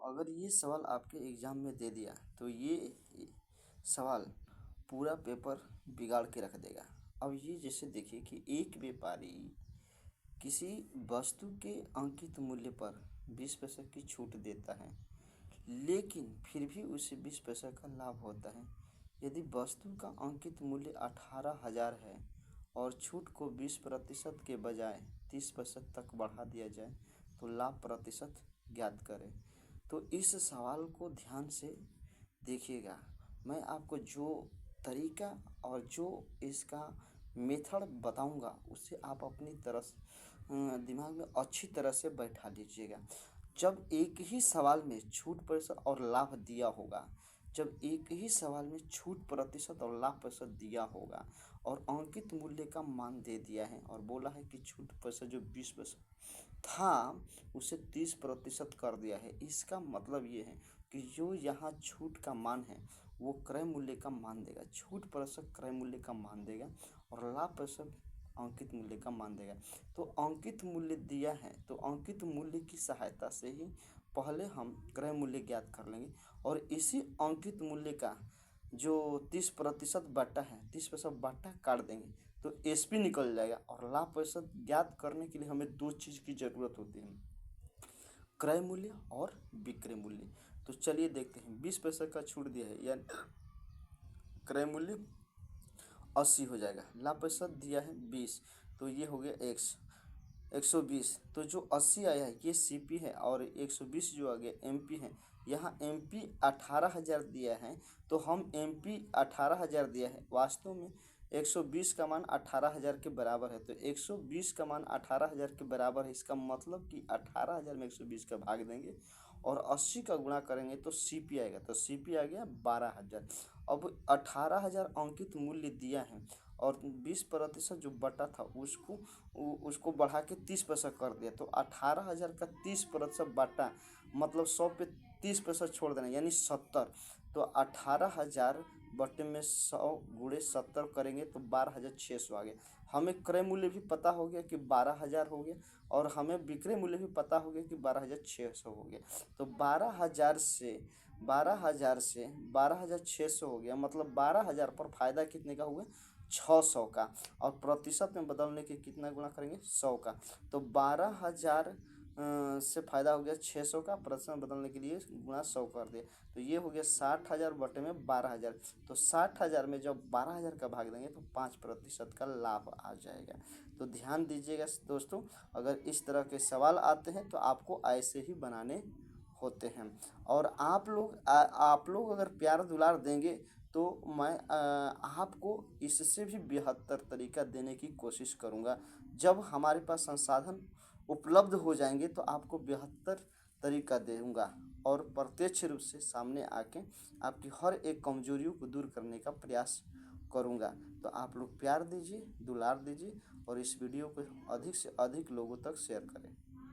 अगर ये सवाल आपके एग्ज़ाम में दे दिया तो ये सवाल पूरा पेपर बिगाड़ के रख देगा। अब ये जैसे देखिए कि एक व्यापारी किसी वस्तु के अंकित मूल्य पर 20% की छूट देता है, लेकिन फिर भी उसे 20 पैसा का लाभ होता है। यदि वस्तु का अंकित मूल्य 18,000 है और छूट को 20% के बजाय 30% तक बढ़ा दिया जाए तो लाभ प्रतिशत ज्ञात करें। तो इस सवाल को ध्यान से देखिएगा। मैं आपको जो तरीका और जो इसका मेथड बताऊंगा उससे आप अपनी दिमाग में अच्छी तरह से बैठा लीजिएगा। जब एक ही सवाल में छूट प्रतिशत और लाभ दिया होगा, जब एक ही सवाल में छूट प्रतिशत और लाभ प्रतिशत दिया होगा और अंकित मूल्य का मान दे दिया है और बोला है कि छूट प्रतिशत जो 20% था उसे 30% कर दिया है, इसका मतलब ये है कि जो यहाँ छूट का मान है वो क्रय मूल्य का मान देगा। छूट प्रतिशत क्रय मूल्य का मान देगा और लाभ प्रतिशत अंकित मूल्य का मान देगा। तो अंकित मूल्य दिया है तो अंकित मूल्य की सहायता से ही पहले हम क्रय मूल्य ज्ञात कर लेंगे और इसी अंकित मूल्य का जो 30% बटा है 30% बटा काट देंगे तो एसपी निकल जाएगा। और लाभ प्रतिशत ज्ञात करने के लिए हमें दो चीज़ की ज़रूरत होती है, क्रय मूल्य और विक्रय मूल्य। तो चलिए देखते हैं। 20 पैसा का छूट दिया है यानी क्रय मूल्य 80 हो जाएगा, लाभ प्रतिशत दिया है 20 तो ये हो गया 120। तो जो 80 आया है ये सीपी है और 120 जो आ गया एमपी है। यहाँ एमपी 18,000 दिया है तो हम एमपी 18,000 दिया है, वास्तव में 120 का मान 18,000 के बराबर है। तो 120 का मान 18,000 के बराबर है, इसका मतलब कि 18,000 में 120 का भाग देंगे और 80 का गुणा करेंगे तो सीपी आएगा। तो सीपी आ गया 12,000। अब 18,000 अंकित मूल्य दिया है और 20% जो बटा था उसको बढ़ा के 30% कर दिया। तो 18,000 का 30% बटा मतलब 100 पे 30% छोड़ देना यानी 70। तो 18,000 बटे में 100 गुणे 70 करेंगे तो 12,600 आ गया। हमें क्रय मूल्य भी पता हो गया कि 12,000 हो गया और हमें विक्रय मूल्य भी पता हो गया कि 12,600 हो गया। तो 12,000 से 12,600 हो गया, मतलब 12,000 पर फायदा कितने का हुआ 600 का और प्रतिशत में बदलने के कितना गुणा करेंगे 100 का। तो 12,000 से फायदा हो गया 600 का, प्रतिशत में बदलने के लिए गुणा 100 कर दिया तो ये हो गया 60,000 बटे में 12,000। तो 60,000 में जब 12,000 का भाग देंगे तो 5% का लाभ आ जाएगा। तो ध्यान दीजिएगा दोस्तों, अगर इस तरह के सवाल आते हैं तो आपको ऐसे ही बनाने होते हैं। और आप लोग अगर प्यार दुलार देंगे तो मैं आपको इससे भी बेहतर तरीका देने की कोशिश करूँगा। जब हमारे पास संसाधन उपलब्ध हो जाएंगे तो आपको बेहतर तरीका दूंगा और प्रत्यक्ष रूप से सामने आके आपकी हर एक कमजोरियों को दूर करने का प्रयास करूँगा। तो आप लोग प्यार दीजिए, दुलार दीजिए और इस वीडियो को अधिक से अधिक लोगों तक शेयर करें।